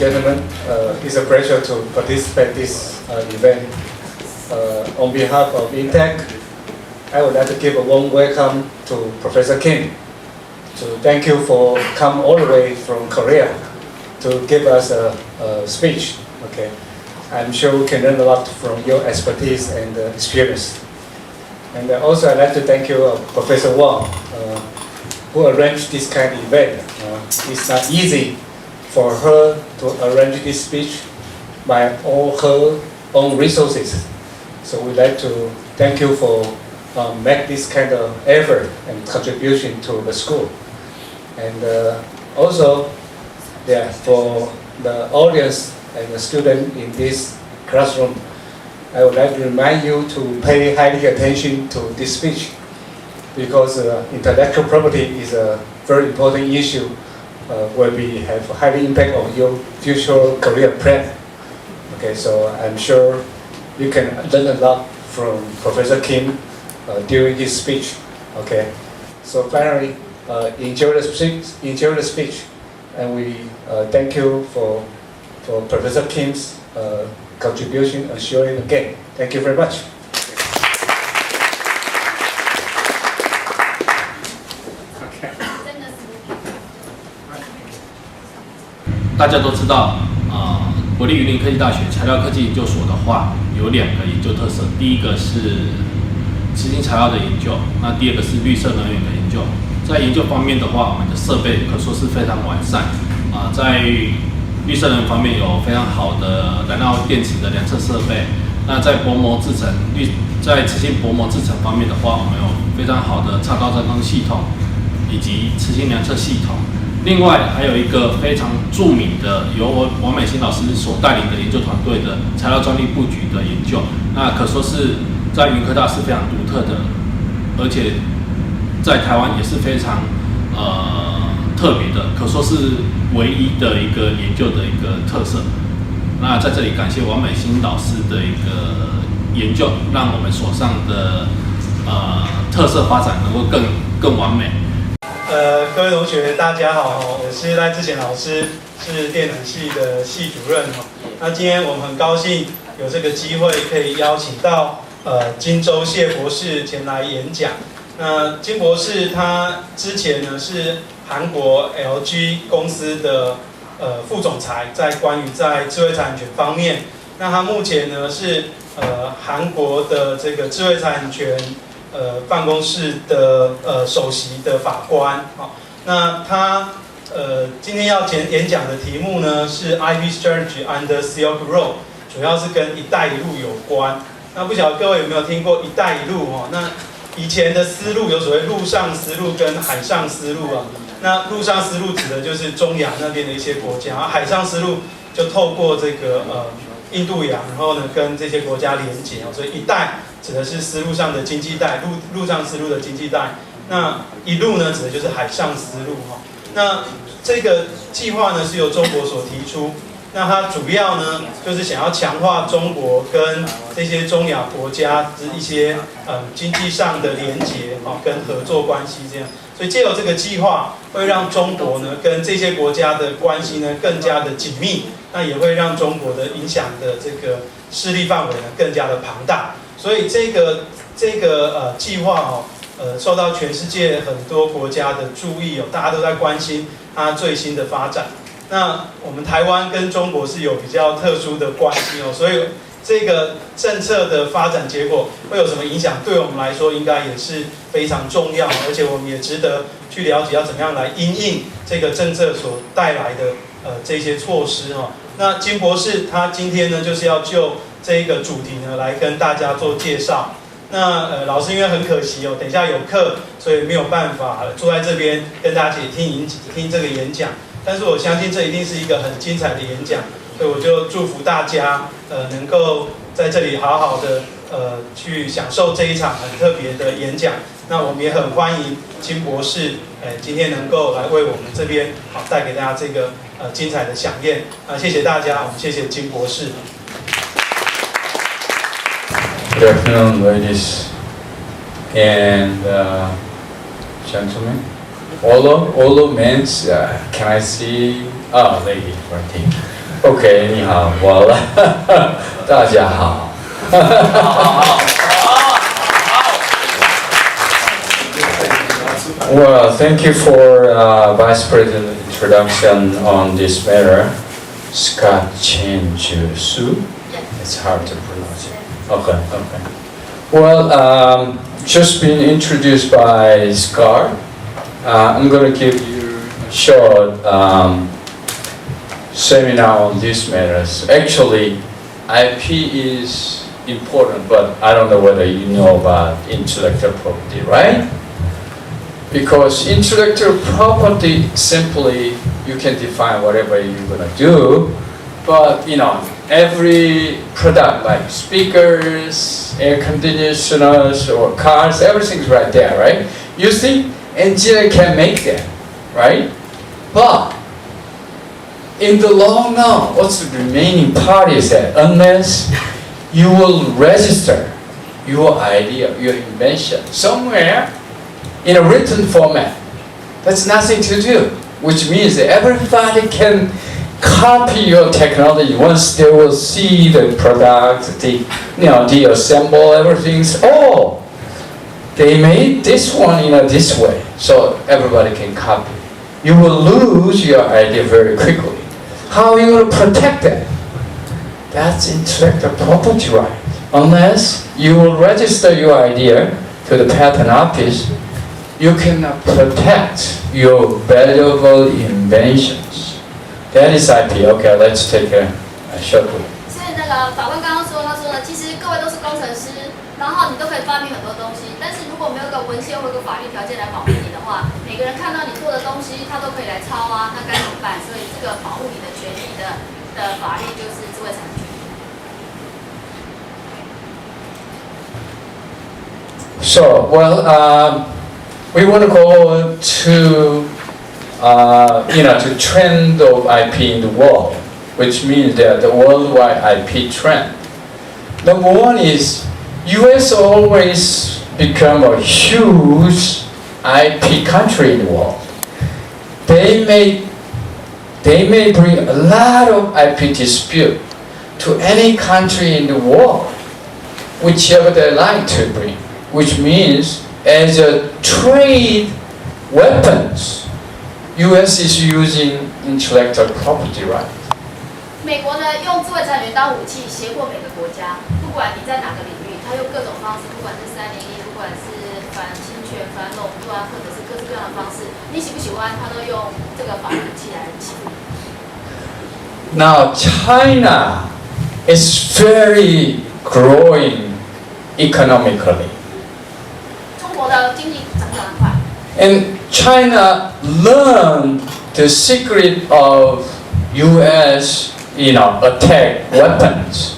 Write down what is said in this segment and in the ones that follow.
gentlemen, it's a pleasure to participate in this event. On behalf of InTech, I would like to give a warm welcome to Professor Kim. To thank you for coming all the way from Korea to give us a speech. Okay, I'm sure we can learn a lot from your expertise and experience. And also I'd like to thank you, Professor Wang, who arranged this kind of event. It's not easy for her to arrange this speech by all her own resources. So we'd like to thank you for make this kind of effort and contribution to the school. And also, yeah, for the audience and the student in this classroom, I would like to remind you to pay highly attention to this speech because intellectual property is a very important issue where we have highly impact on your future career plan. Okay, so I'm sure you can learn a lot from Professor Kim during his speech. Okay, so finally, enjoy the speech, and we thank you for Professor Kim's contribution and sharing again. Thank you very much. 大家都知道，国立云林科技大学材料科技研究所的话，有2个研究特色。第一个是磁性材料的研究，那第2个是绿色能源的研究。在研究方面的话，我们的设备可说是非常完善。在绿色能源方面有非常好的燃料电池的量测设备。那在薄膜制成在磁性薄膜制成方面的话，我们有非常好的超高振动系统以及磁性量测系统。另外还有一个非常著名的由王美心老师所带领的研究团队的材料专利布局的研究，那可说是在云科大是非常独特的，而且在台湾也是非常特别的，可说是唯一的一个研究的一个特色。那在这里感谢王美心老师的一个研究，让我们所上的特色发展能够更完美。各位同学，大家好，我是赖志贤老师，是电子系的系主任。那今天我们很高兴有这个机会可以邀请到金周燮博士前来演讲。那金博士他之前呢是韩国 LG 公司的副总裁，关于在智慧财产权方面。那他目前呢是韩国的这个智慧财产权办公室的首席的法官。好，那他今天要演讲的题目呢是 IP Strategy under Silk Road， 主要是跟“一带一路”有关。那不晓得各位有没有听过“一带一路”哦？那以前的丝路有所谓陆上丝路跟海上丝路啊。那陆上丝路指的就是中亚那边的一些国家，而海上丝路就透过这个印度洋，然后呢跟这些国家连接哦。所以“一带”指的是丝路上的经济带，陆上丝路的经济带。那“一路”呢指的就是海上丝路哈。那这个计划呢是由中国所提出。那它主要呢，就是想要强化中国跟这些中亚国家的一些经济上的连结跟合作关系这样。所以借由这个计划，会让中国呢跟这些国家的关系呢更加的紧密，那也会让中国的影响的这个势力范围呢更加的庞大。所以这个计划受到全世界很多国家的注意大家都在关心它最新的发展。那我们台湾跟中国是有比较特殊的关系所以这个政策的发展结果会有什么影响，对我们来说应该也是非常重要，而且我们也值得去了解要怎么样来因应这个政策所带来的这些措施那金博士他今天呢就是要就这个主题呢来跟大家做介绍。那老师因为很可惜等一下有课，所以没有办法坐在这边跟大家听这个演讲。但是我相信这一定是一个很精彩的演讲，所以我就祝福大家能够在这里好好的去享受这一场很特别的演讲。那我们也很欢迎金博士今天能够来为我们这边带给大家这个精彩的飨宴谢谢大家，我们謝謝金博士。Good afternoon, ladies and gentlemen. All of means, can I see? Oh, lady, right here. OK， 你好，我了，大家好。Well, thank you for Vice President introduction on this matter. Scott Chen Joo Sup. It's hard to pronounce it. Okay. Well, just been introduced by Scott. I'm going to give you a short seminar on these matters. Actually, IP is important, but I don't know whether you know about intellectual property, right? Because intellectual property simply you can define whatever you're gonna do, but every product like speakers, air conditioners, or cars, everything's right there, right? You think engineer can make that, right? But in the long run, what's the remaining part is that unless you will register your idea, your invention somewhere in a written format, that's nothing to do, which means that everybody can copy your technology once they will see the product, the assemble, everything's, oh, they made this one this way, so everybody can copy. You will lose your idea very quickly. How are you going to protect that? That's intellectual property right. Unless you will register your idea to the patent office, you cannot protect your valuable inventions. That is IP. Okay, let's take a short break. 所以法官刚刚说，他说呢，其实各位都是工程师，然后你都可以发明很多东西，但是如果没有一个文献或一个法律条件来保护你的话，每个人看到你做的东西，他都可以来抄啊，那该怎么办？所以这个保护你的权利的法律就是智慧财产权。So, well, we want to go to, to trend of IP in the world, which means that the worldwide IP trend. Number one is U.S. always become a huge IP country in the world. They may bring a lot of IP dispute to any country in the world, whichever they like to bring, which means as a trade weapons, U.S. is using intellectual property right. 美国呢，用智慧财产权当武器，胁迫每个国家，不管你在哪个领域，它用各种方式，不管是301，不管是反侵权、反垄断，或者是各式各样的方式，你喜不喜欢，它都用这个法律武器来欺负你。Now China is very growing economically. 中国的经济增长很快。And China learned the secret of U.S. attack weapons,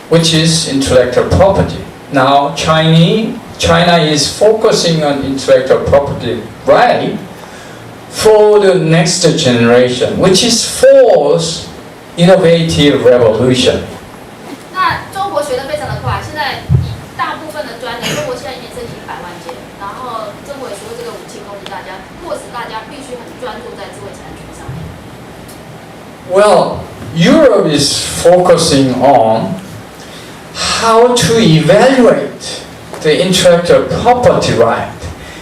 which is intellectual property. Now China is focusing on intellectual property right for the next generation, which is fourth innovative revolution. 那中国学得非常的快，现在大部分的专利，中国现在已经申请100万件，然后中国也学会这个武器攻击大家，迫使大家必须很专注在智慧财产权上面。Well, Europe is focusing on how to evaluate the intellectual property right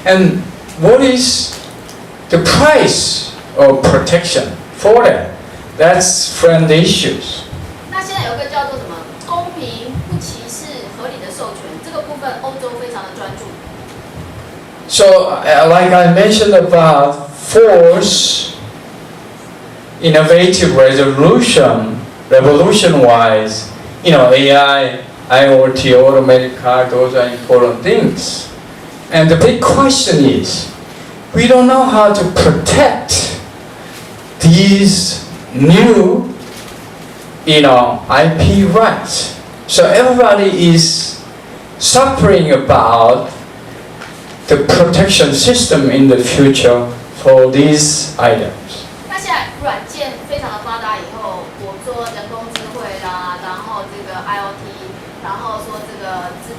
and what is the price of protection for that. That's friend issues. 那现在有一个叫做什么公平、不歧视、合理的授权，这个部分欧洲非常的专注。So, like I mentioned about fourth innovative revolution-wise, AI, IoT, automated car, those are important things. And the big question is, we don't know how to protect these new, IP rights. So everybody is suffering about the protection system in the future for these items. 那现在软件非常的发达以后，我说人工智慧啦，然后这个 IoT， 然后说这个自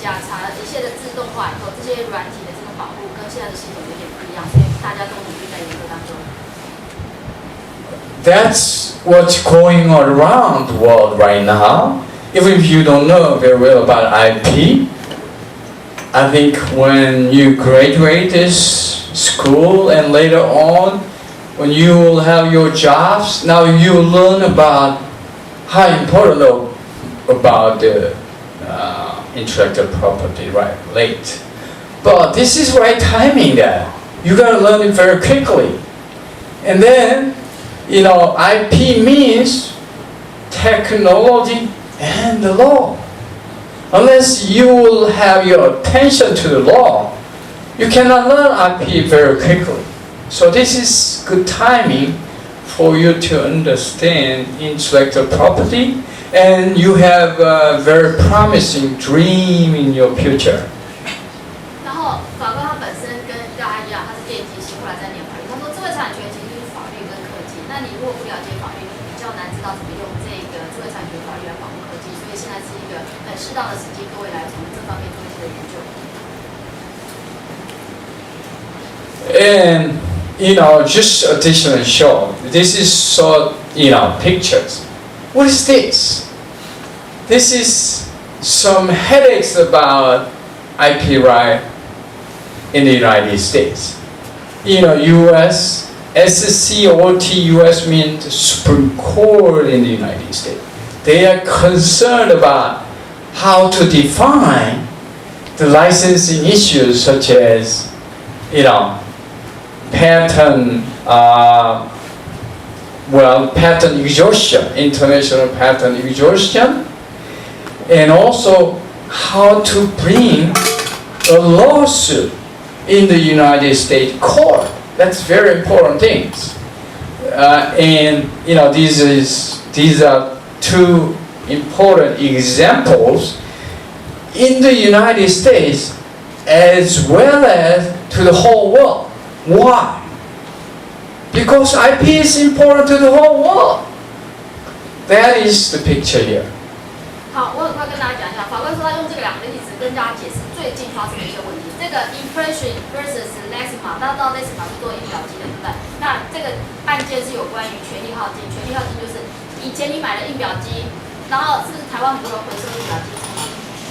驾查一切的自动化以后，这些软体的这种保护跟现在的系统有点不一样，所以大家都努力在研究当中。that's what's going on around the world right now. Even if you don't know very well about IP, I think when you graduate this school and later on, when you will have your jobs, now you learn about how important about the intellectual property, right? Late. But this is right timing that. You gotta learn it very quickly. And then, IP means technology and the law. Unless you will have your attention to the law, you cannot learn IP very quickly. So this is good timing for you to understand intellectual property, and you have a very promising dream in your future. 然后法官他本身跟大家一样，他是电机系，后来在念法律。他说，智慧产权其实就是法律跟科技。那你如果不了解法律，你比较难知道怎么用这个智慧产权法律来保护科技。所以现在是一个很适当的时机，各位来从这方面做一些研究。And just additional show. This is pictures. What is this? This is some headaches about IP right in the United States. US, SCOT, US means Supreme Court in the United States. They are concerned about how to define the licensing issues such as, patent, patent exhaustion, international patent exhaustion, and also how to bring a lawsuit in the United States court. That's very important things. And these are two important examples in the United States as well as to the whole world. Why? Because IP is important to the whole world. That is the picture here. 好，我很快跟大家讲一下，法官说他用这个两个例子跟大家解释最近发生的一些问题。这个 impression versus lexima， 大家知道 lexima 是做印表机的，对不对？那这个案件是有关于权利耗尽，权利耗尽就是以前你买了印表机，然后是不是台湾很多人回收印表机，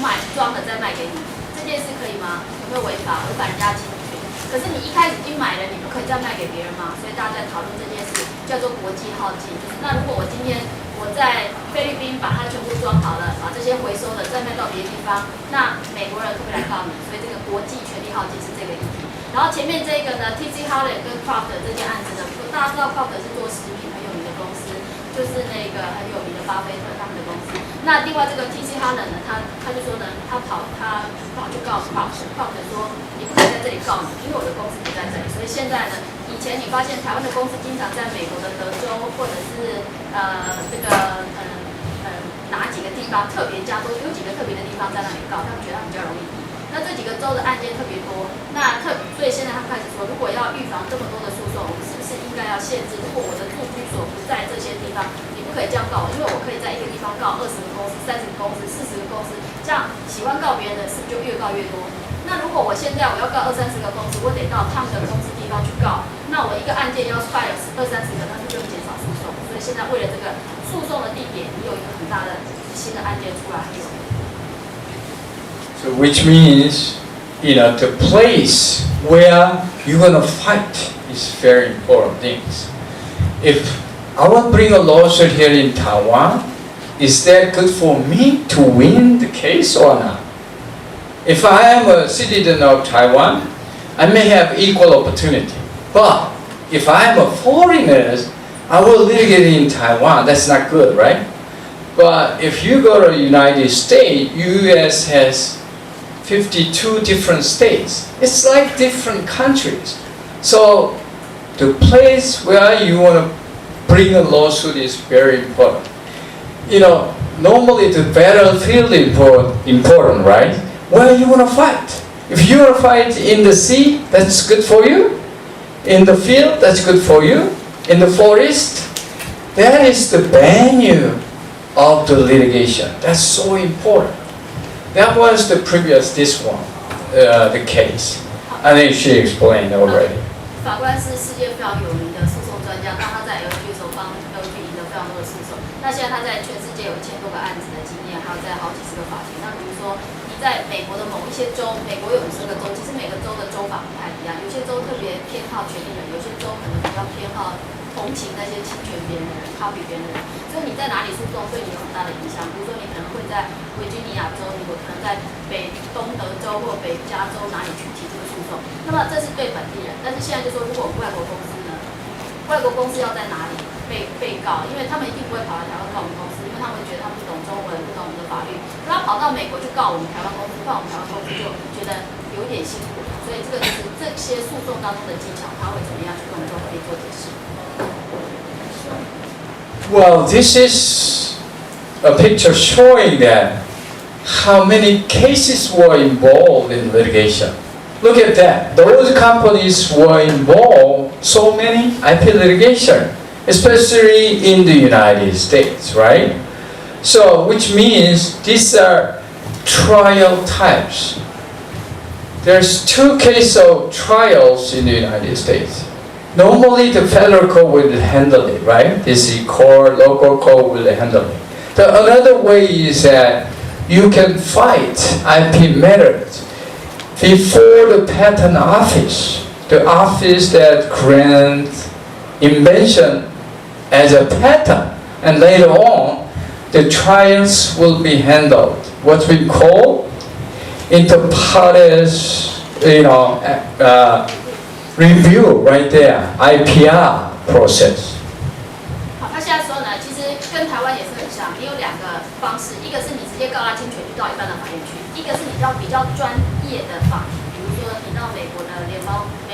买装了再卖给你，这件事可以吗？有没有违法？违反人家侵权？可是你一开始已经买了，你不可以再卖给别人吗？所以大家在讨论这件事，叫做国际耗尽。那如果我今天我在菲律宾把它全部装好了，把这些回收的再卖到别的地方，那美国人可不可以来告你？所以这个国际权利耗尽是这个议题。然后前面这个呢 ，TC Holland 跟 Kraft 这件案子呢，大家知道 Kraft 是做食品很有名的公司，就是那个很有名的巴菲特他们的公司。那另外这个 TC Holland 呢，他就说呢，他跑去告 Kraft 说你不可以在这里告你，因为我的公司不在这里。所以现在呢，以前你发现台湾的公司经常在美国的德州或者是哪几个地方特别加州有几个特别的地方在那里告，他们觉得比较容易赢。那这几个州的案件特别多，所以现在他们开始说，如果要预防这么多的诉讼，我们是不是应该要限制？如果我的住居所不在这些地方，你不可以这样告我，因为我可以在一个地方告20个公司、30个公司、40个公司，这样喜欢告别人的是不是就越告越多？那如果我现在我要告20-30个公司，我得到他们的公司地方去告，那我一个案件要file20-30个，那就减少诉讼。所以现在为了这个诉讼的地点，你有一个很大的新的案件出来，还有。So which means, the place where you're gonna fight is very important things. If I want to bring a lawsuit here in Taiwan, is that good for me to win the case or not? If I am a citizen of Taiwan, I may have equal opportunity. But if I am a foreigner, I will litigate in Taiwan. That's not good, right? But if you go to the United States, US has 52 different states. It's like different countries. So the place where you want to bring a lawsuit is very important. Normally the battlefield is important, right? Where you want to fight. If you want to fight in the sea, that's good for you. In the field, that's good for you. In the forest, that is the venue of the litigation. That's so important. That was the previous, this one, the case. I think she explained already. 法官是世界非常有名的诉讼专家，那他在 LG 的时候帮 LG 赢得非常多的诉讼。那现在他在全世界有1000多个案子的经验，还有在好几十个法庭。那比如说你在美国的某一些州，美国有50个州，其实每个州的州法不太一样，有些州特别偏好权利人，有些州可能比较偏好同情那些侵权别人的人、copy 别人的人。所以你在哪里诉讼对你有很大的影响。比如说你可能会在维吉尼亚州，你有可能在北东德州或北加州哪里去提这个诉讼。那么这是对本地人，但是现在就说如果外国公司呢，外国公司要在哪里被告？因为他们一定不会跑来台湾告我们公司，因为他们会觉得他们不懂中文，不懂我们的法律。那他跑到美国去告我们台湾公司，告我们台湾公司就觉得有点辛苦了。所以这个就是这些诉讼当中的技巧，他会怎么样去跟我们做法律做解释。Well, this is a picture showing that how many cases were involved in litigation. Look at that. Those companies were involved so many IP litigation, especially in the United States, right? So, which means these are trial types. There's 2 cases of trials in the United States. Normally, the federal court will handle it, right? District court, local court will handle it. Another way is that you can fight IP matters before the patent office, the office that grants invention as a patent, and later on, the trials will be handled. What we call inter partes, review right there, IPR process. 好，他现在说呢，其实跟台湾也是很像，你有2个方式，一个是你直接告他侵权，去到一般的法院去；一个是你到比较专业的法庭，比如说你到美国的美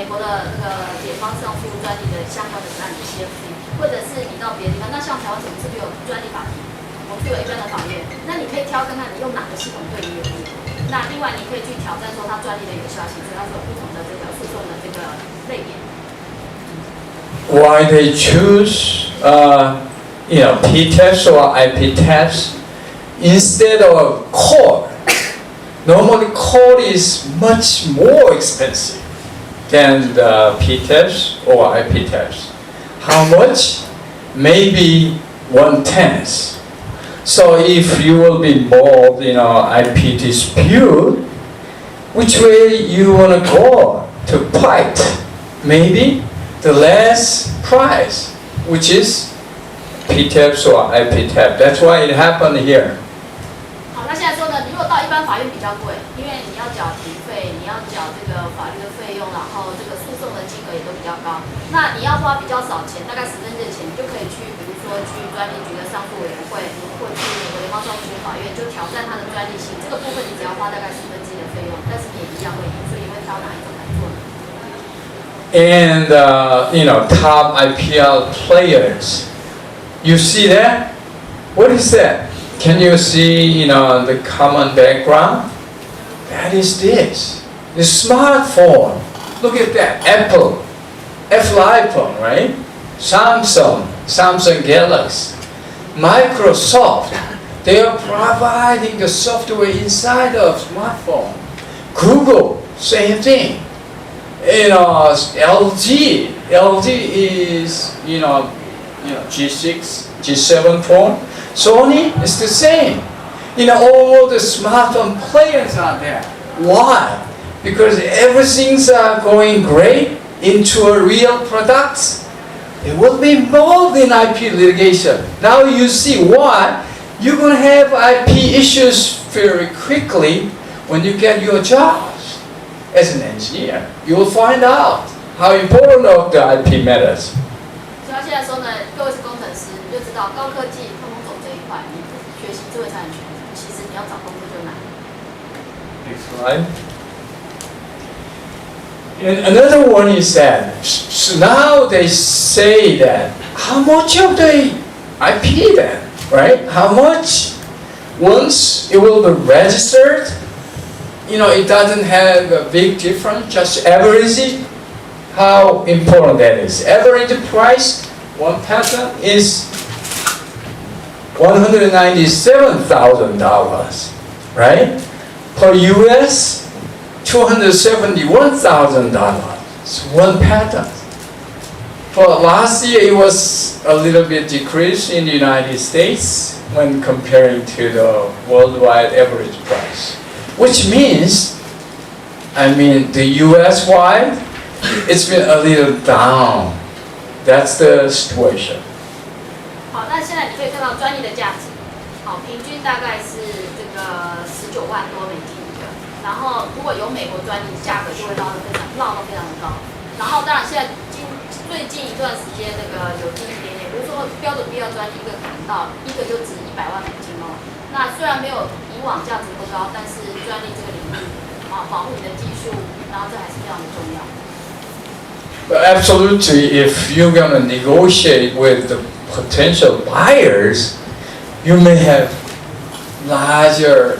国的那个联邦上诉专利的相关的案子 CFC， 或者是你到别的地方。那像台湾我们是不是有专利法庭？我们是有一般的法院，那你可以挑看看你用哪个系统对你有利。那另外你可以去挑战说它专利的有效性，所以它是有不同的这个诉讼的这个类别。Why they choose, P-test or IP test instead of court? Normally, court is much more expensive than the P-test or IP test. How much? Maybe 1/10. So if you will be involved in an IP dispute, which way you want to go to fight? Maybe the less price, which is P-TAPs or IP-TAP. That's why it happened here. 好，那现在说呢，如果到一般法院比较贵，因为你要缴庭费，你要缴这个法律的费用，然后这个诉讼的金额也都比较高。那你要花比较少钱，大概10分之一的钱，你就可以去，比如说去专利局的上诉委员会，或去美国联邦上诉法院，就挑战它的专利性。这个部分你只要花大概10分之一的费用，但是你也一样会赢，所以你会挑哪一种来做呢？ And top IPL players, you see that? What is that? Can you see, the common background? That is this. The smartphone. Look at that. Apple iPhone, right? Samsung Galaxy. Microsoft. They are providing the software inside of smartphone. Google, same thing. LG is, G6, G7 phone. Sony is the same. All the smartphone players are there. Why? Because everything's going great into a real products. They will be involved in IP litigation. Now you see why you're going to have IP issues very quickly when you get your job. As an engineer, you will find out how important of the IP matters. 所以他现在说呢，各位是工程师，你就知道高科技通通走这一块，你学习智慧财产权，其实你要找工作就难。 Next slide. And another one is that so now they say that how much of the IP then, right? How much? Once it will be registered, it doesn't have a big difference, just average it. How important that is. Average price, one patent is $197,000, right? Per US, $271,000. It's one patent. For last year, it was a little bit decreased in the United States when comparing to the worldwide average price, which means, the US wide, it's been a little down. That's the situation. 好，那现在你可以看到专利的价值，好，平均大概是这个19万多美金一个。然后如果有美国专利，价格就会闹得非常的高。然后当然现在最近一段时间那个有低一点点，比如说标准必要专利一个可能到一个就值100万美金哦。那虽然没有以往价值不高，但是专利这个领域保护你的技术，然后这还是非常的重要。But absolutely, if you're gonna negotiate with the potential buyers, you may have larger,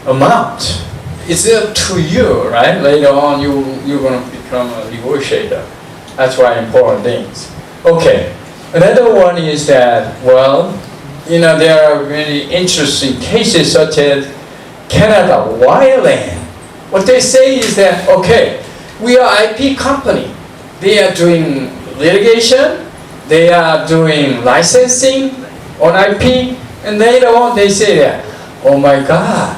amount. It's up to you, right? Later on, you're gonna become a negotiator. That's why important things. Okay. Another one is that, there are many interesting cases such as Canada Wireland. What they say is that, okay, we are IP company. They are doing litigation, they are doing licensing on IP, and later on they say that, oh my God,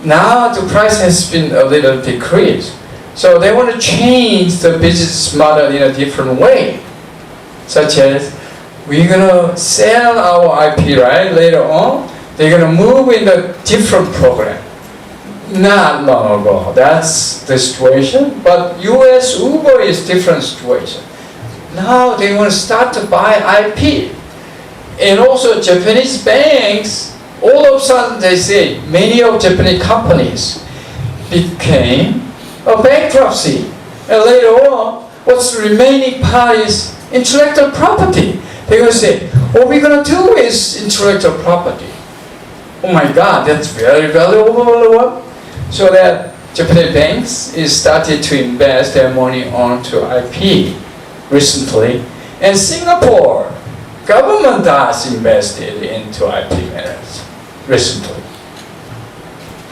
now the price has been a little decreased. So they want to change the business model in a different way, such as we're gonna sell our IP, right? Later on, they're gonna move in a different program. Not long ago, that's the situation. But US Uber is different situation. Now they want to start to buy IP. And also Japanese banks, all of a sudden they say many of Japanese companies became a bankruptcy. And later on, what's the remaining part is intellectual property. They're going to say, what we're going to do is intellectual property. Oh my God, that's very valuable. So that Japanese banks is started to invest their money onto IP recently. And Singapore government has invested into IP matters recently.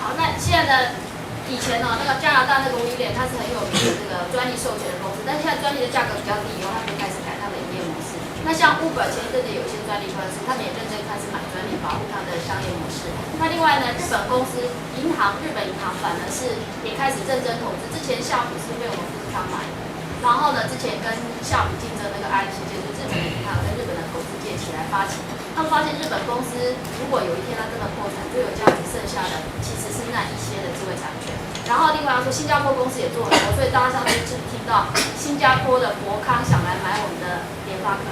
好，那现在呢？以前呢，那个加拿大那个威廉，它是很有名的这个专利授权的公司，但现在专利的价格比较低，以后他们就开始改他们的营业模式。那像 Uber 前一阵子有一些专利官司，他们也认真开始买专利保护它的商业模式。那另外呢，日本公司日本银行反而是也开始认真投资。之前夏普是被我们富士康买的，然后呢，之前跟夏普竞争那个 LG 就是日本银行跟日本的投资界起来发起。他们发现日本公司如果有一天它真的破产，最有价值剩下的其实是那一些的智慧产权。然后另外说，新加坡公司也做很多，所以大家上次是听到新加坡的博康想来买我们的联发科。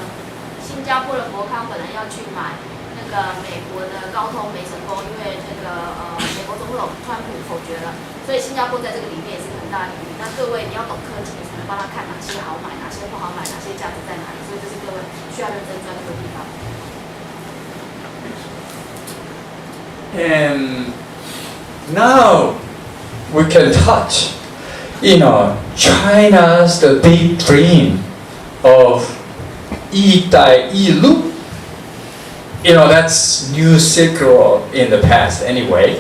新加坡的博康本来要去买那个美国的高通没成功，因为那个美国总统川普否决了，所以新加坡在这个里面也是很大的领域。那各位你要懂科技，你才能帮他看哪些好买，哪些不好买，哪些价值在哪里。所以这是各位需要认真专注的地方。And now we can touch, China's the big dream of 一带一路. That's New Silk Road in the past anyway.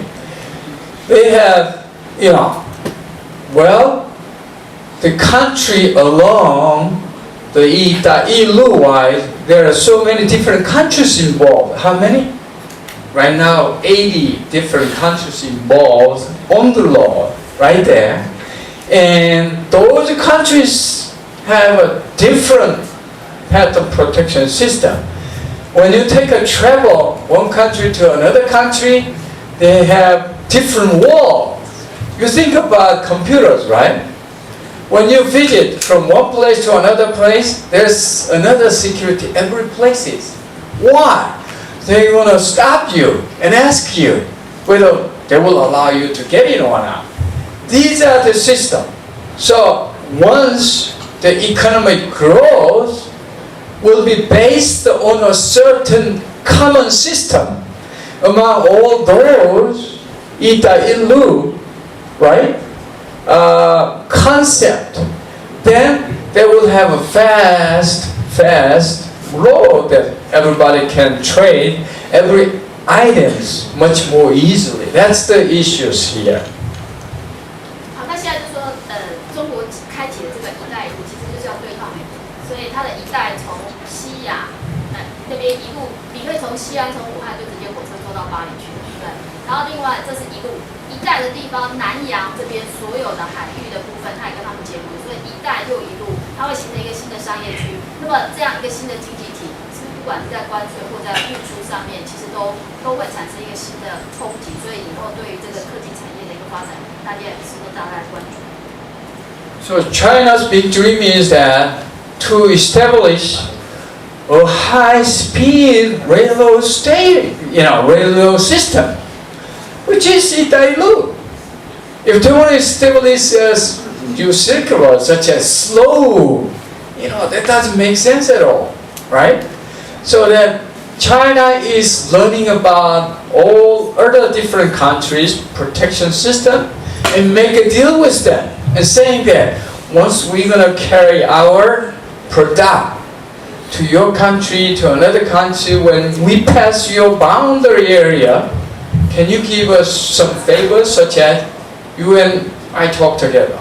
They have, the country along the 一带一路 wise, there are so many different countries involved. How many? Right now, 80 different countries involved on the law, right there. And those countries have a different patent protection system. When you take a travel one country to another country, they have different walls. You think about computers, right? When you visit from one place to another place, there's another security every place. Why? They're going to stop you and ask you whether they will allow you to get in or not. These are the system. So once the economic growth will be based on a certain common system among all those 一带一路, right? Concept. Then they will have a fast road that everybody can trade every items much more easily. That's the issues here. 好，那现在就说，中国开启了这个“一带一路”，其实就是要对抗美国，所以它的一带从西亚那边一路，你可以从西安从武汉就直接火车坐到巴黎去了，对。然后另外这是一路一带的地方，南洋这边所有的海域的部分，它也跟他们结盟，所以一带又一路，它会形成一个新的商业区。那么这样一个新的经济体，是不管是在关税或在运输上面，其实都会产生一个新的冲击。所以以后对于这个科技产业的一个发展，大家也是都大概关注。So China's big dream is that to establish a high-speed railroad railroad system, which is 一带一路. If they want to establish a new Silk Road, such as slow, that doesn't make sense at all, right? So that China is learning about all other different countries' protection system and make a deal with them and saying that once we're gonna carry our product to your country, to another country, when we pass your boundary area, can you give us some favors such as you and I talk together?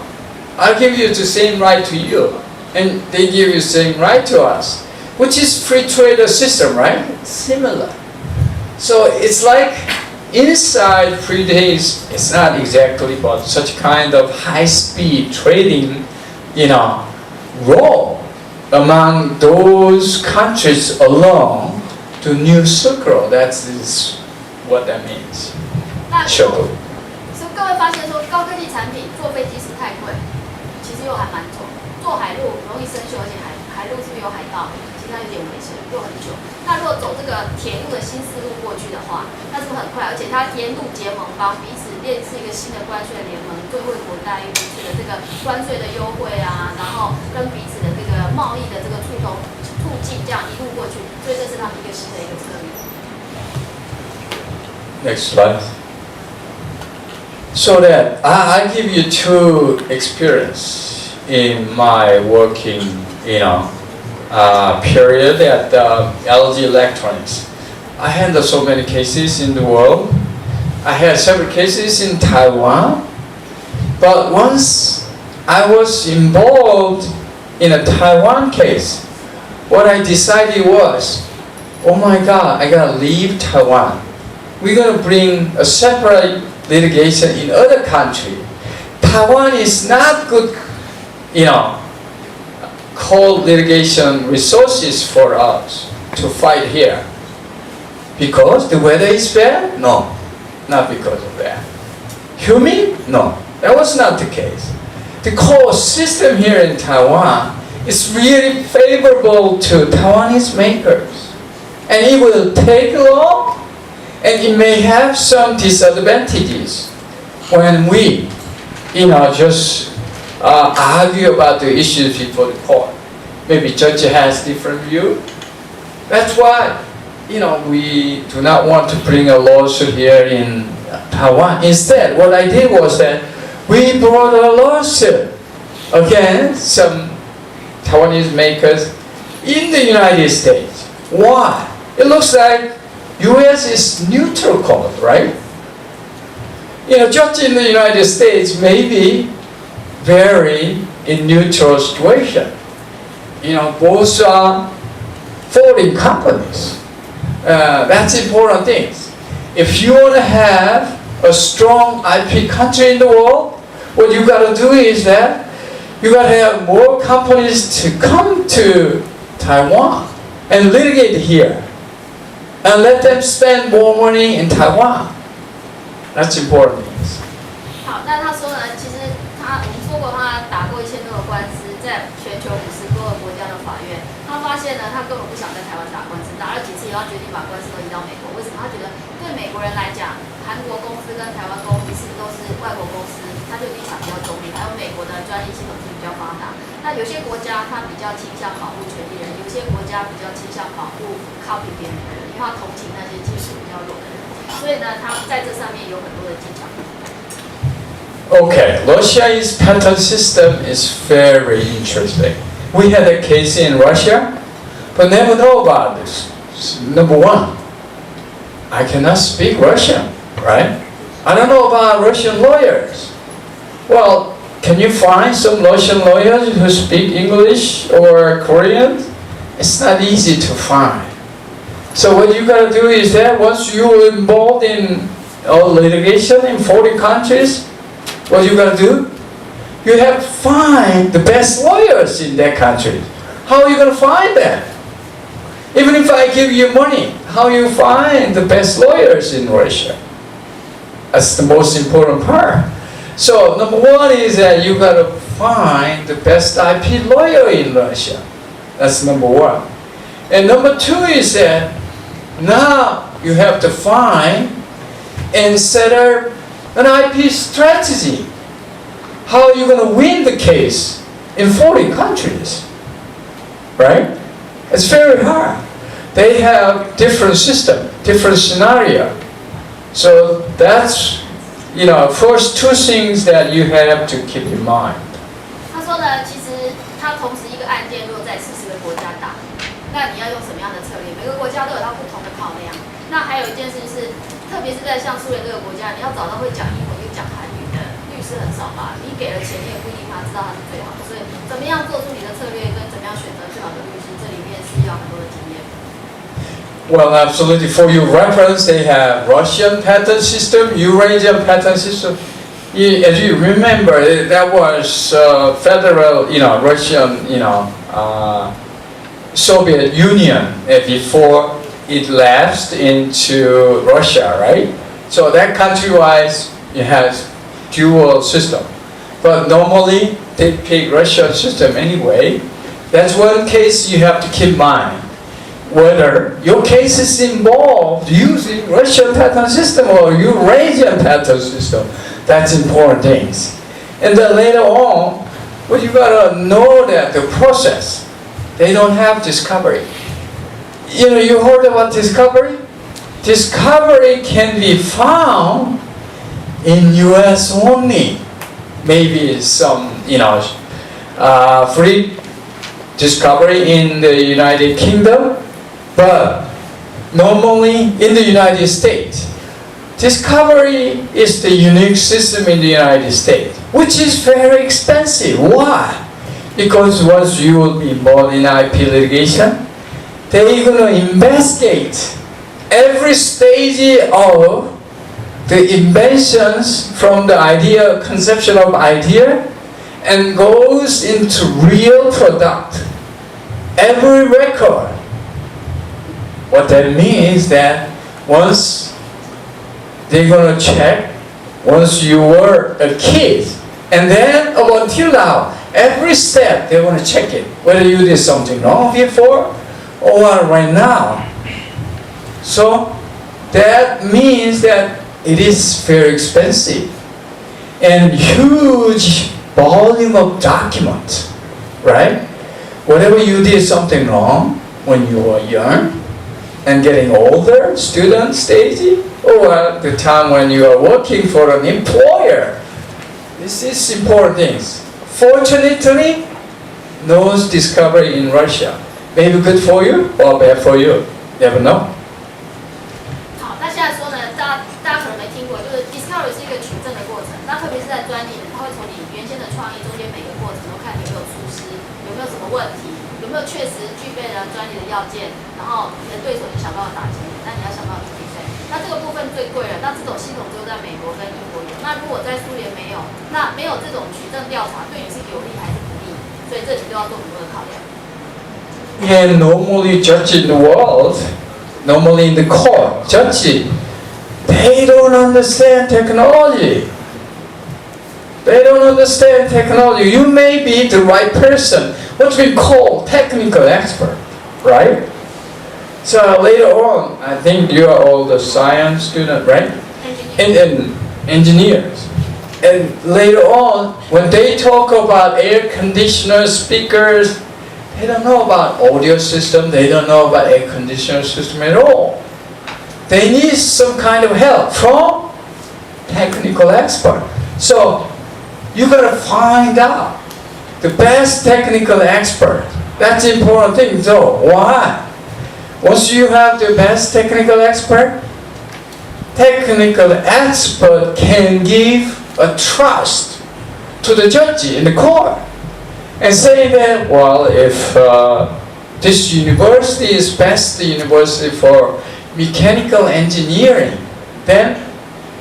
I'll give you the same right to you, and they give you the same right to us, which is free trade system, right? Similar. So it's like inside free trade, it's not exactly about such kind of high-speed trading, role among those countries along to New Silk Road. That is what that means. 所以各位发现说，高科技产品坐飞机是太贵，其实又还蛮重，坐海路容易生锈，而且海路是不是有海盗？其实它有点危险，又很久。那如果走这个铁路的新丝路过去的话，那是不是很快？而且它沿路结盟邦，彼此列是一个新的关税联盟，对惠国待遇彼此的这个关税的优惠啊，然后跟彼此的这个贸易的这个促进，这样一路过去，所以这是他们一个新的一个策略。Next slide. So that I give you two experience in my working, period at LG Electronics. I handled so many cases in the world. I had several cases in Taiwan, but once I was involved in a Taiwan case, what I decided was, oh my God, I gotta leave Taiwan. We're gonna bring a separate litigation in other country. Taiwan is not good, cold litigation resources for us to fight here. Because the weather is bad? No, not because of that. Humid? No, that was not the case. The court system here in Taiwan is really favorable to Taiwanese makers. And it will take long, and it may have some disadvantages when we, just argue about the issues before the court. Maybe judge has different view. That's why, we do not want to bring a lawsuit here in Taiwan. Instead, what I did was that we brought a lawsuit against some Taiwanese makers in the United States. Why? It looks like U.S. is neutral court, right? Judge in the United States may be very in neutral situation. Both are foreign companies. That's important things. If you want to have a strong IP country in the world, what you got to do is that you got to have more companies to come to Taiwan and litigate here, and let them spend more money in Taiwan. That's important things. 好，那他说呢，其实我们说过他打过1000多个官司，在全球50多个国家的法院，他发现呢，他根本不想在台湾打官司，打了几次以后，他决定把官司都移到美国。为什么？他觉得对美国人来讲，韩国公司跟台湾公司是不是都是外国公司？他就立场比较中立，还有美国的专利系统是比较发达。那有些国家他比较倾向保护权利人，有些国家比较倾向保护 copy 别人的人，因为他同情那些技术比较弱的人。所以呢，他在这上面有很多的技巧。Okay, Russia's patent system is very interesting. We had a case in Russia, but never know about this. Number one, I cannot speak Russian, right? I don't know about Russian lawyers. Well, Can you find some Russian lawyers who speak English or Korean? It's not easy to find. So what you gotta do is that once you're involved in litigation in foreign countries, what you gotta do? You have to find the best lawyers in that country. How are you gonna find that? Even if I give you money, how you find the best lawyers in Russia? That's the most important part. So number one is that you gotta find the best IP lawyer in Russia. That's number one. And number two is that now you have to find and set up an IP strategy. How are you going to win the case in foreign countries? Right? It's very hard. They have different system, different scenario. So that's, first two things that you have to keep in mind. 他说呢，其实他同时一个案件如果在40个国家打，那你要用什么样的策略？每个国家都有它不同的考量。那还有一件事是，特别是在像苏联这个国家，你要找到会讲英文又讲韩语的律师很少吧？你给了钱，你也不一定他知道他是最好的。所以，怎么样做出你的策略，跟怎么样选择最好的律师，这里面是要很多的经验。Well, absolutely. For your reference, they have Russian patent system, Eurasian patent system. As you remember, that was federal, Russian, Soviet Union before it lapsed into Russia, right? So that country-wise, it has dual system. But normally, they pick Russian system anyway. That's one case you have to keep in mind. Whether your case is involved using Russian patent system or Eurasian patent system, that's important things. And then later on, well, you gotta know that the process, they don't have discovery. You heard about discovery? Discovery can be found in US only. Maybe some, free discovery in the United Kingdom, but normally in the United States. Discovery is the unique system in the United States, which is very expensive. Why? Because once you will be involved in IP litigation, they're going to investigate every stage of the inventions from the idea, conception of idea, and goes into real product. Every record. What that means that once they're going to check, once you were a kid, and then up until now, every step they want to check it, whether you did something wrong before or right now. So that means that it is very expensive and huge volume of documents, right? Whatever you did something wrong when you were young and getting older, student stage, or the time when you are working for an employer, this is important things. Fortunately, no discovery in Russia. Maybe good for you or bad for you. Never know. 好，那现在说呢，大家可能没听过，就是 discovery 是一个取证的过程。那特别是在专利呢，它会从你原先的创意中间每个过程都看你有没有出师，有没有什么问题，有没有确实具备了专利的要件，然后你的对手就想办法打击你，那你要想办法去比赛。那这个部分最贵了，那这种系统只有在美国跟英国有。那如果在苏联没有，那没有这种取证调查，对你是有利还是不利？所以这里就要做很多的考量。And normally judge in the world, normally in the court, judge, they don't understand technology. They don't understand technology. You may be the right person, what we call technical expert, right? So later on, I think you are all the science student, right? And engineers. And later on, when they talk about air conditioner speakers, they don't know about audio system, they don't know about air conditioner system at all. They need some kind of help from technical expert. So you gotta find out the best technical expert. That's the important thing though. Why? Once you have the best technical expert can give a trust to the judge in the court and say that, well, if this university is best university for mechanical engineering, then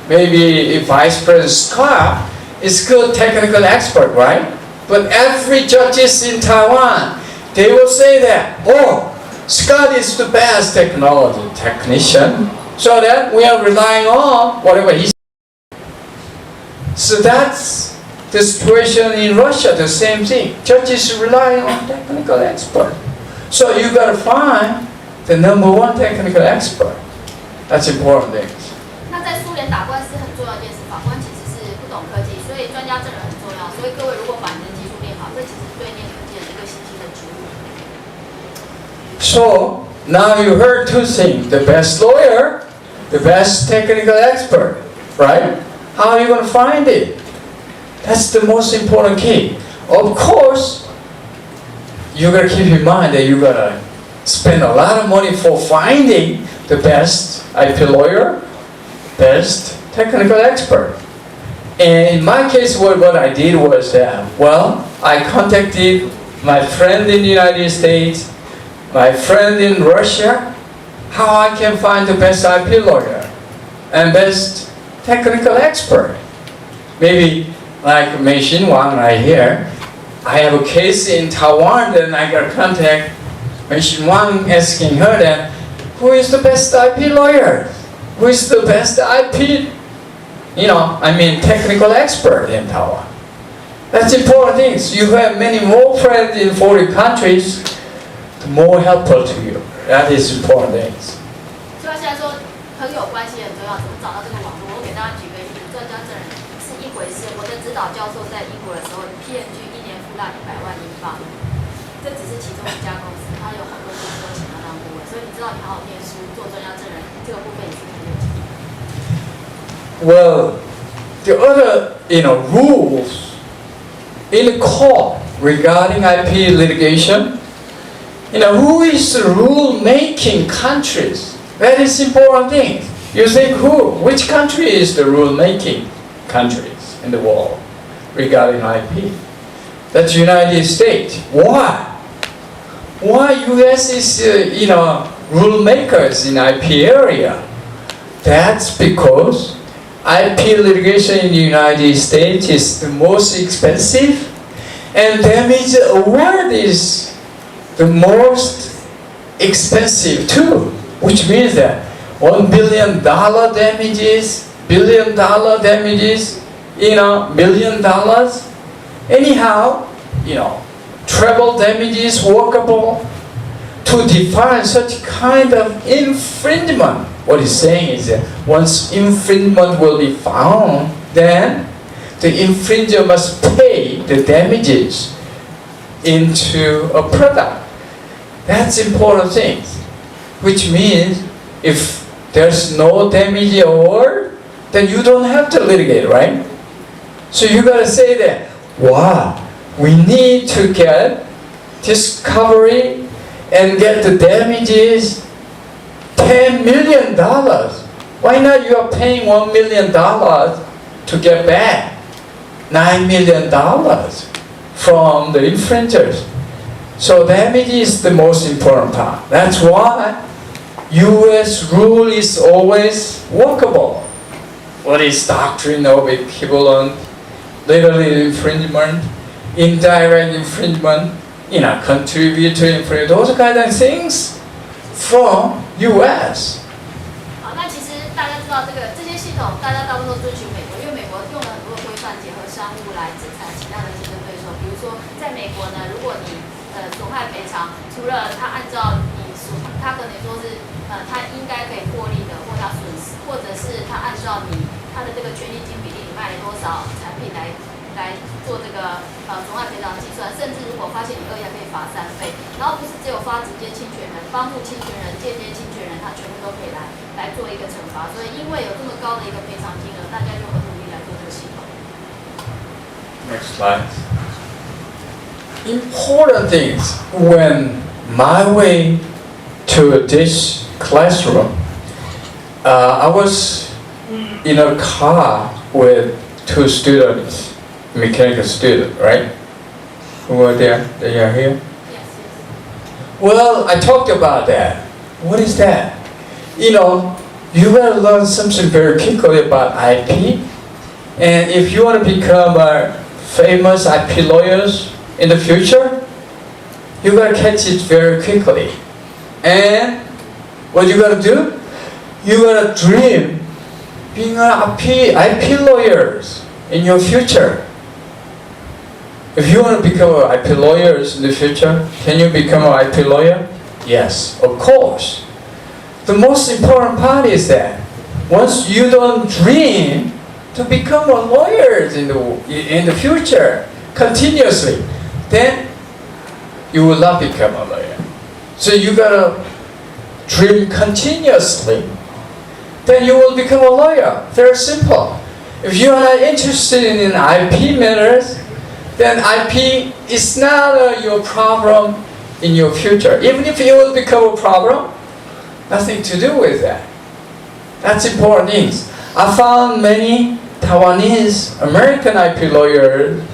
maybe if Vice President Scott is good technical expert, right? But every judges in Taiwan, they will say that, oh, Scott is the best technology technician, so that we are relying on whatever he says. So that's the situation in Russia, the same thing. Judges rely on technical expert. So you gotta find the number one technical expert. That's important thing. 那在苏联打官司很重要一件事，法官其实是不懂科技，所以专家证人很重要。所以各位如果把你的技术练好，这其实对念科技的一个新兴的职务。So now you heard two things: the best lawyer, the best technical expert, right? How are you going to find it? That's the most important key. Of course, you got to keep in mind that you got to spend a lot of money for finding the best IP lawyer, best technical expert. And in my case, what I did was that, well, I contacted my friend in the United States, my friend in Russia, how I can find the best IP lawyer and best technical expert. Maybe like MeiHsin Wang right here, I have a case in Taiwan, then I got contact MeiHsin Wang asking her that, who is the best IP lawyer? Who is the best IP, technical expert in Taiwan? That's important things. You have many more friends in foreign countries, the more helpful to you. That is important things. 所以他现在说朋友关系很重要，怎么找到这个网络？我给大家举个例子，专家证人是一回事。我的指导教授在英国的时候 ，PhD 一年付他100万英镑，这只是其中一家公司，他有很多公司都请他当顾问。所以你知道你好好念书，做专家证人，这个部分也是很有经验。Well, the other, rules in the court regarding IP litigation, who is the rule-making countries? That is important thing. You think which country is the rule-making countries in the world regarding IP? That's United States. Why? Why US is, rule makers in IP area? That's because IP litigation in the United States is the most expensive, and damage award is the most expensive too, which means that $1 billion damages, $1 billion damages, $1 million. Anyhow, treble damages workable to define such kind of infringement. What he's saying is that once infringement will be found, then the infringer must pay the damages into a product. That's important thing. Which means if there's no damage award, then you don't have to litigate, right? So you gotta say that, wow, we need to get discovery and get the damages $10 million. Why not you are paying $1 million to get back $9 million from the infringers? So damage is the most important part. That's why US rule is always workable. What is doctrine of equivalent, literally infringement, indirect infringement, contribute to infringement, those kind of things from US. 好，那其实大家知道这些系统，大家大部分都遵循美国，因为美国用了很多规范，结合商务来制裁其他的竞争对手。比如说，在美国呢，如果你损害赔偿，除了他按照他可能说是他应该可以获利的，或他损失，或者是他按照他的这个权利金比例，你卖了多少产品来做这个损害赔偿计算，甚至如果发现你恶意，还可以罚3倍。然后不是只有发直接侵权人、帮助侵权人、间接侵权人，他全部都可以来做一个惩罚。所以因为有这么高的一个赔偿金额，大家就很努力来做这个系统。Next slide. Important things when my way to this classroom, I was in a car with two students, mechanical student, right? Who were there? They are here? Yes, yes. Well, I talked about that. What is that? You know, you gotta learn something very quickly about IP. And if you want to become a famous IP lawyers in the future, you gotta catch it very quickly. And what you gotta do? You gotta dream being an IP lawyers in your future. If you want to become an IP lawyers in the future, can you become an IP lawyer? Yes, of course. The most important part is that once you don't dream to become a lawyer in the future continuously, then you will not become a lawyer. So you gotta dream continuously. Then you will become a lawyer. Very simple. If you are not interested in IP matters, then IP is not your problem in your future. Even if it will become a problem, nothing to do with that. That's important things. I found many Taiwanese American IP lawyers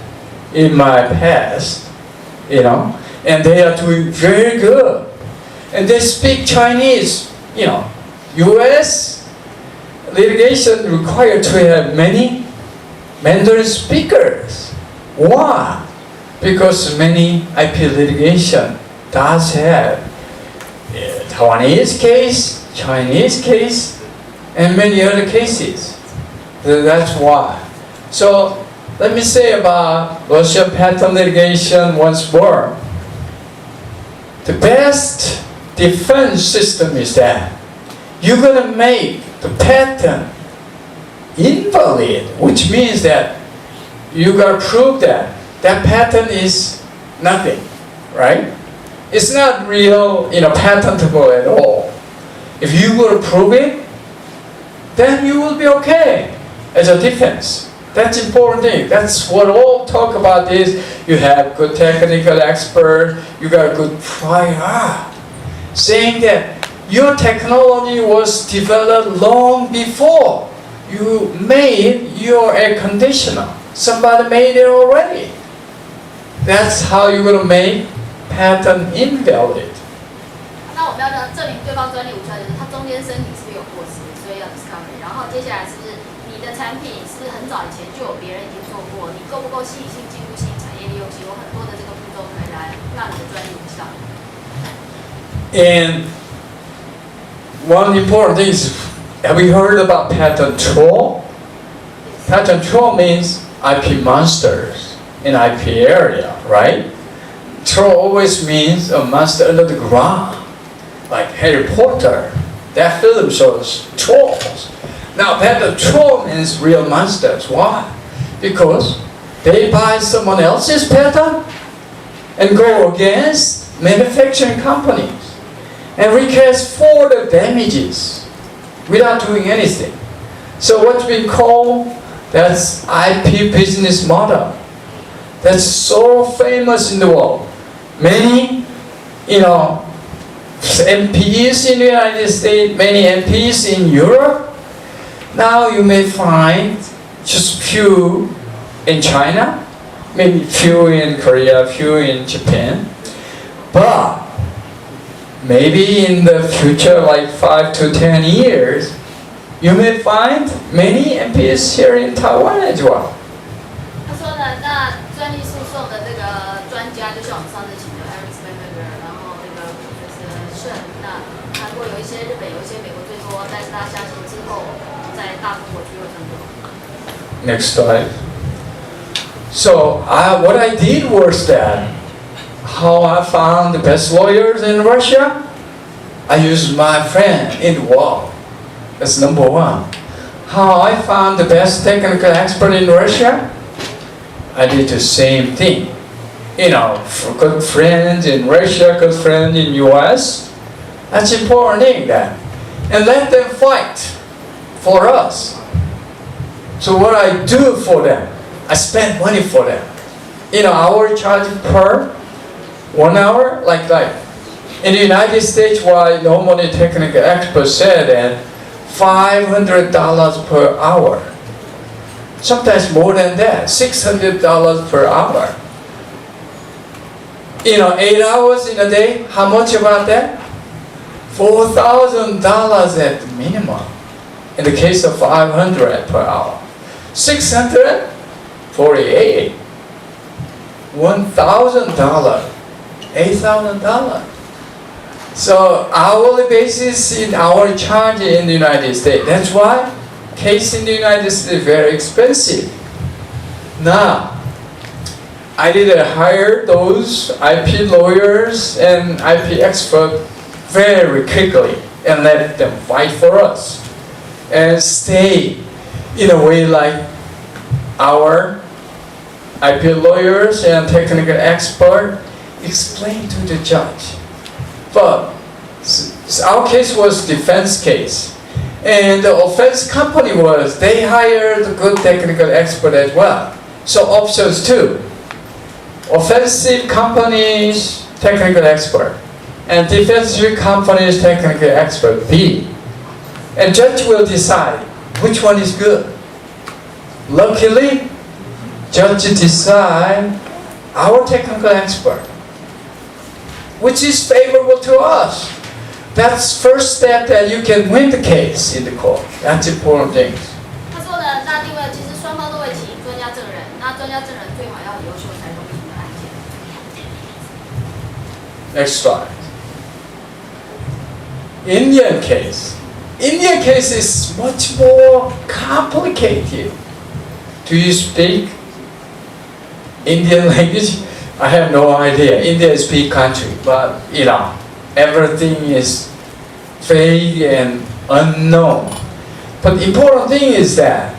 in my past, you know, and they are doing very good. And they speak Chinese, you know. US litigation required to have many Mandarin speakers. Why? Because many IP litigation does have Taiwanese case, Chinese case, and many other cases. So that's why. So let me say about Russian patent litigation once more. The best defense system is that you're gonna make the patent invalid, which means that you gotta prove that that patent is nothing, right? It's not real, you know, patentable at all. If you will prove it, then you will be okay as a defense. That's important thing. That's what all talk about is you have good technical expert, you got good prior. Saying that your technology was developed long before you made your air conditioner. Somebody made it already. That's how you're gonna make patent invalid. 那我们要证明对方专利无效，就是它中间申请是不是有过失，所以要 discovery。然后接下来是你的产品是很早以前就有别人已经做过，你够不够细心、进入新产业利用性，有很多的这个步骤可以来让你的专利无效。And one important thing is, have you heard about patent troll? Patent troll means IP monsters in IP area, right? Troll always means a monster under the ground, like Harry Potter. That film shows trolls. Now, patent troll means real monsters. Why? Because they buy someone else's patent and go against manufacturing companies and request for the damages without doing anything. So what we call that's IP business model. That's so famous in the world. Many, you know, MPs in the United States, many MPs in Europe. Now you may find just few in China, maybe few in Korea, few in Japan. But maybe in the future, like 5 to 10 years, you may find many MPs here in Taiwan as well. 他说呢，那专利诉讼的这个专家，就像我们上次请的 LG实务然后那个就是那韩国有一些，日本有一些，美国最多，但是他相信之后在大中国区会更多。Next slide. So what I did was that how I found the best lawyers in Russia. I used my friend in the world. That's number one. How I found the best technical expert in Russia? I did the same thing. You know, for good friends in Russia, good friends in US. That's important thing that. And let them fight for us. So what I do for them, I spend money for them. You know, I charge per 1 hour, like in the United States, why normally technical experts said that $500 per hour. sometimes more than that, $600 per hour. 8 hours in a day, how much about that? $4,000 at the minimum. In the case of 500 per hour. 600, 48. $1,000, $8,000. So hourly basis in our charge in the United States. That's why case in the United States is very expensive. Now, I did hire those IP lawyers and IP experts very quickly and let them fight for us and stay in a way like our IP lawyers and technical experts explain to the judge. But our case was defense case. And the offense company they hired a good technical expert as well. So options two. Offensive companies, technical expert. And defensive companies, technical expert, B. And judge will decide which one is good. Luckily, judge decide our technical expert, which is favorable to us. That's first step that you can win the case in the court. That's important thing. 他说呢，那另外其实双方都会请专家证人，那专家证人最好要优秀才容易赢案件。 Next slide. Indian case. Indian case is much more complicated. Do you speak Indian language? I have no idea. India is a big country, but everything is vague and unknown. But the important thing is that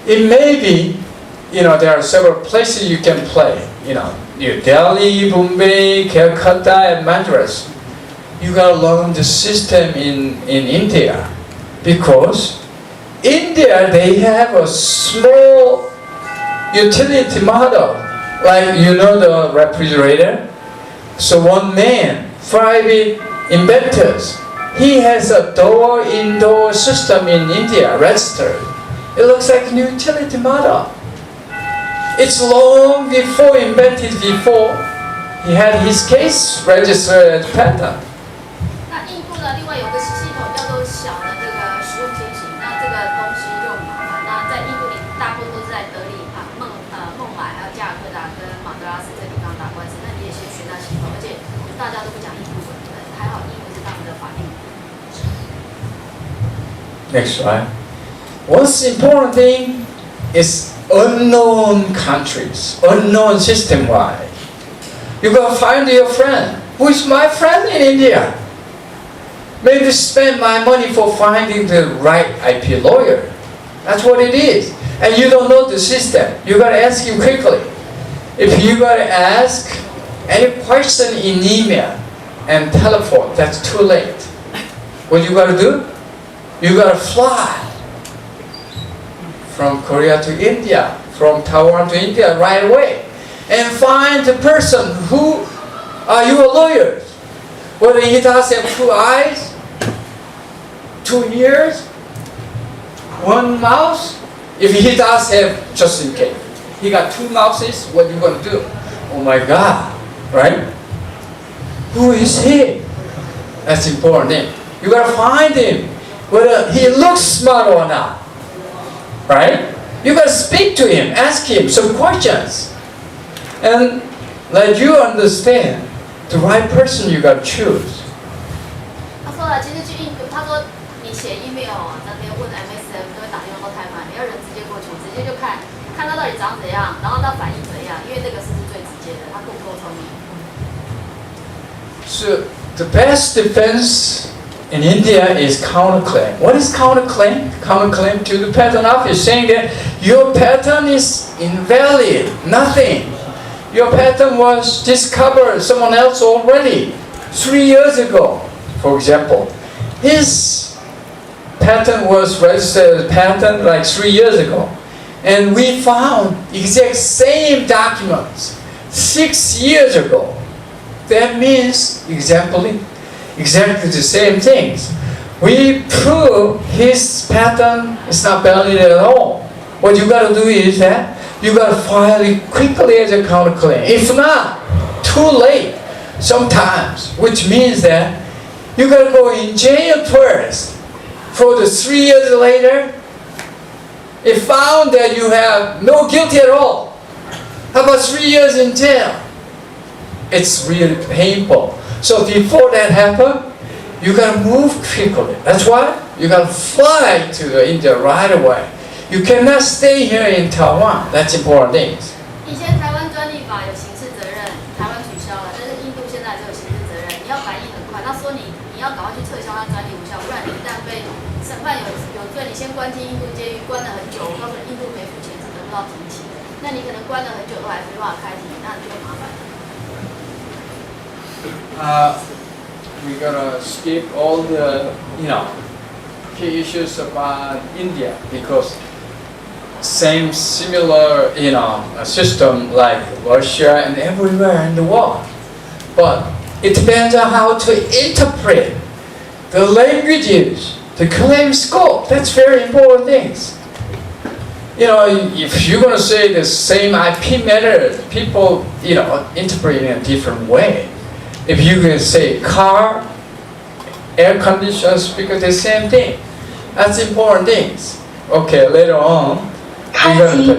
it may be, there are several places you can play. New Delhi, Bombay, Calcutta, and Madras. You gotta learn the system in India, because India, they have a small utility model, like the refrigerator. So one man, private inventors, he has a door-indoor system in India registered. It looks like a new utility model. It's long before invented before. He had his case registered as patent. 那印度呢，另外有个系统叫做小的这个实用轻型，那这个东西就麻烦。那在印度里，大部分都是在德里、孟买、还有加尔各答跟马德拉斯这地方打官司。那你也先学那系统，而且大家都不讲印度文，还好英文是他们的法定语。Next slide. One important thing is unknown countries, unknown system-wide. You gotta find your friend. Who is my friend in India? Maybe spend my money for finding the right IP lawyer. That's what it is. And you don't know the system. You gotta ask him quickly. If you gotta ask any question in email and telephone, that's too late. What you gotta do? You gotta fly from Korea to India, from Taiwan to India right away, and find the person who are your lawyers. Whether he does have 2 eyes, 2 ears, 1 mouth. If he does have, just in case, he got 2 mouths, what you gonna do? Oh my God, right? Who is he? That's important thing. You gotta find him, whether he looks smart or not, right? You gotta speak to him, ask him some questions, and let you understand the right person you gotta choose. 他说了，其实去印度，他说你写 email 那边问 MSM 都会打电话都太慢，你要人直接过去，直接就看他到底长怎样，然后他反应怎样，因为这个是最直接的，他够不够聪明。 So the best defense in India is counterclaim. What is counterclaim? Counterclaim to the patent office, saying that your patent is invalid, nothing. Your patent was discovered someone else already 3 years ago, for example. His patent was registered as patent like 3 years ago. And we found exact same documents 6 years ago. That means exactly the same things. we prove his patent is not valid at all. What you got to do is that you got to file it quickly as a counterclaim. If not, too late sometimes, which means that you got to go in jail first. For the 3 years later, it found that you have no guilty at all. How about 3 years in jail? It's really painful. So before that happens, you gotta move quickly. That's why you gotta fly to India right away. You cannot stay here in Taiwan. That's important things. 以前台湾专利法有刑事责任，台湾取消了，但是印度现在就有刑事责任，你要反应很快。他说你要赶快去撤销他专利无效，不然你一旦被审判有罪，你先关进印度监狱，关了很久，根本印度没付钱是得不到庭期的。那你可能关了很久都还没办法开庭，那你就麻烦了。We gotta skip all the key issues about India because similar system like Russia and everywhere in the world, but it depends on how to interpret the languages, the claim scope. That's very important things. If you're gonna say the same IP matter, people interpret it in a different way. If you can say car, air conditioner, speaker, the same thing. That's important things. Okay, later on, 开机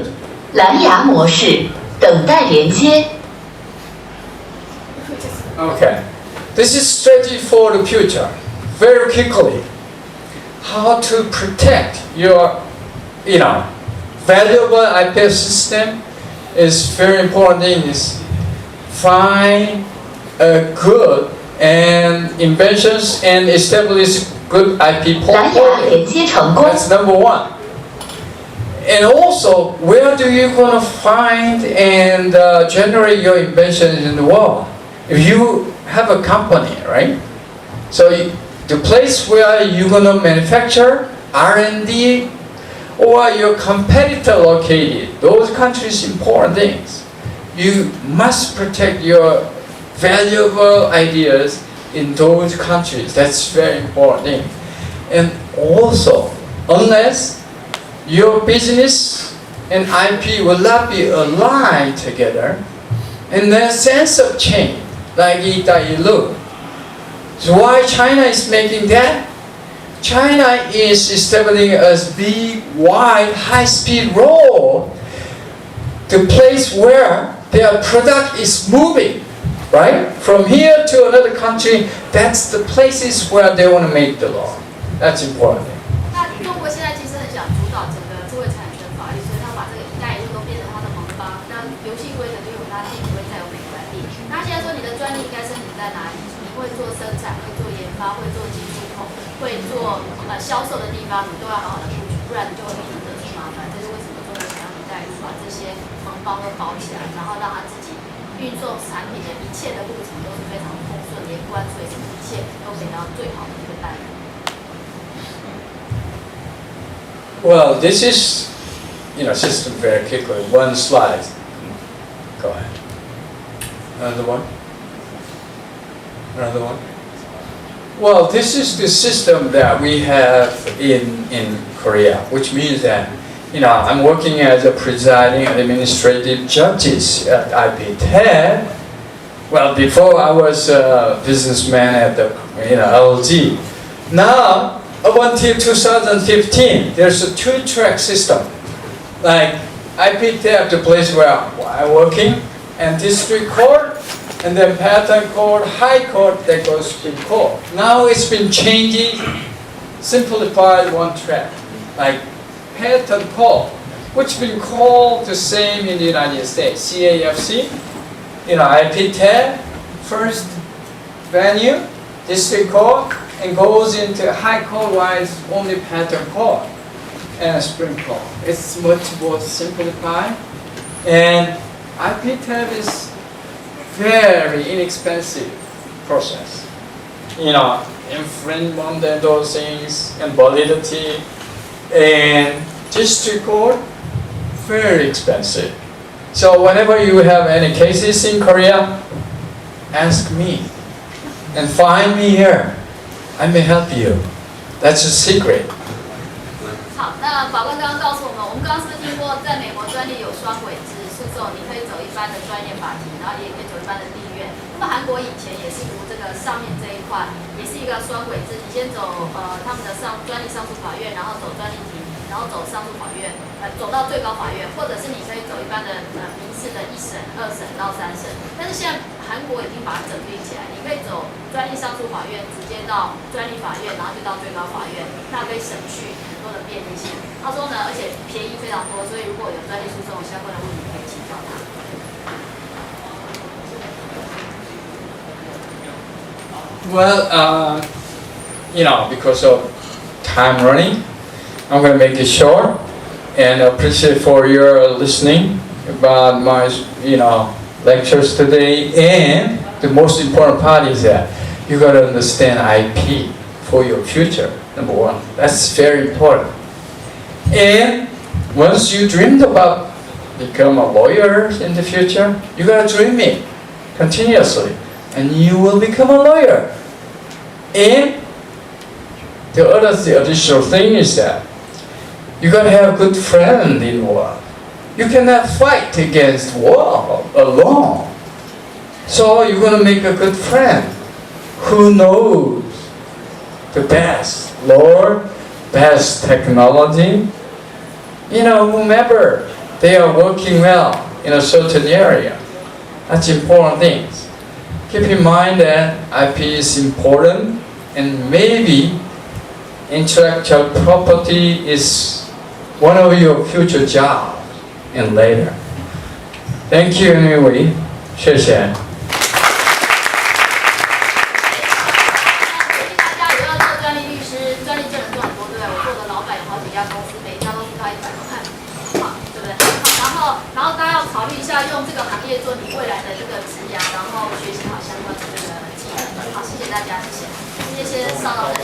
蓝牙模式，等待连接。 Okay, this is strategy for the future. Very quickly, how to protect your, valuable IP system is very important thing. Is find good and inventions and establish good IP 蓝牙连接成功。 That's number one. And also, where do you gonna find and generate your inventions in the world? If you have a company, right? So the place where you're gonna manufacture, R&D, or your competitor located, those countries important things. You must protect your valuable ideas in those countries. That's very important thing. And also, unless your business and IP will not be aligned together, and the sense of change, like 一带一路. So why China is making that? China is establishing a big, wide, high-speed road, the place where their product is moving. Right? From here to another country, that's the places where they want to make the law. That's important. 那中国现在其实很想主导整个智慧产权的法律，所以他把这个一带一路都变成他的盟邦。那游戏规则就由他定，不会再由美国来定。那他现在说你的专利应该申请在哪里？你会做生产，会做研发，会做进出口，会做销售的地方，你都要好好的布局，不然你就会面临得出麻烦。这是为什么中国想要一带一路把这些盟邦都包起来，然后让他自己运作产品的一切的路程都是非常通顺连贯，所以一切都给到最好的一个待遇。 Well, this is, system very quickly. One slide. Go ahead. Another one. Another one. Well, this is the system that we have in Korea, which means that, I'm working as a presiding administrative judges at IPTED. Well, before I was a businessman at the, LG. Now, up until 2015, there's a two-track system. Like IPTED, the place where I'm working, and district court, and then patent court, high court, that goes to court. Now it's been changing, simplified one track, like patent court, which been called the same in the United States, CAFC, IPTED, first venue, district court, and goes into high court wise only patent court and Supreme Court. It's much more simplified, and IPTED is very inexpensive process. Infringement and those things, and validity, and district court, very expensive. So whenever you have any cases in Korea, ask me and find me here. I may help you. That's a secret. 好，那法官刚刚告诉我们，我们刚刚是不是听过，在美国专利有双轨制诉讼，你可以走一般的专业法庭，然后也可以走一般的地院。那么韩国以前也是如这个上面这一块，也是一个双轨制，你先走他们的专利上诉法院，然后走专利庭，然后走上诉法院，走到最高法院，或者是你可以走一般的民事的1审、2审到3审。但是现在韩国已经把它整并起来，你可以走专利上诉法院，直接到专利法院，然后就到最高法院，那可以省去很多的便利性。他说呢，而且便宜非常多，所以如果有专利诉讼相关的问题，可以请教他。Well, because of time running, I'm going to make it short and appreciate for your listening about my, lectures today. And the most important part is that you got to understand IP for your future, number one. That's very important. And once you dreamed about become a lawyer in the future, you got to dream it continuously. And you will become a lawyer. And the additional thing is that you gotta have a good friend in the world. You cannot fight against war alone. So you're gonna make a good friend who knows the best law, best technology. Whomever they are working well in a certain area. That's important things. Keep in mind that IP is important, and maybe intellectual property is one of your future jobs and later. Thank you anyway. 谢谢。大家有要做专利律师、专利证人做很多，对不对？我做的老板有好几家公司，每一家都是他100万，好，对不对？然后大家要考虑一下，用这个行业做你未来的这个职涯，然后学习好相关的这个技能。好，谢谢大家，谢谢。今天先上到这里。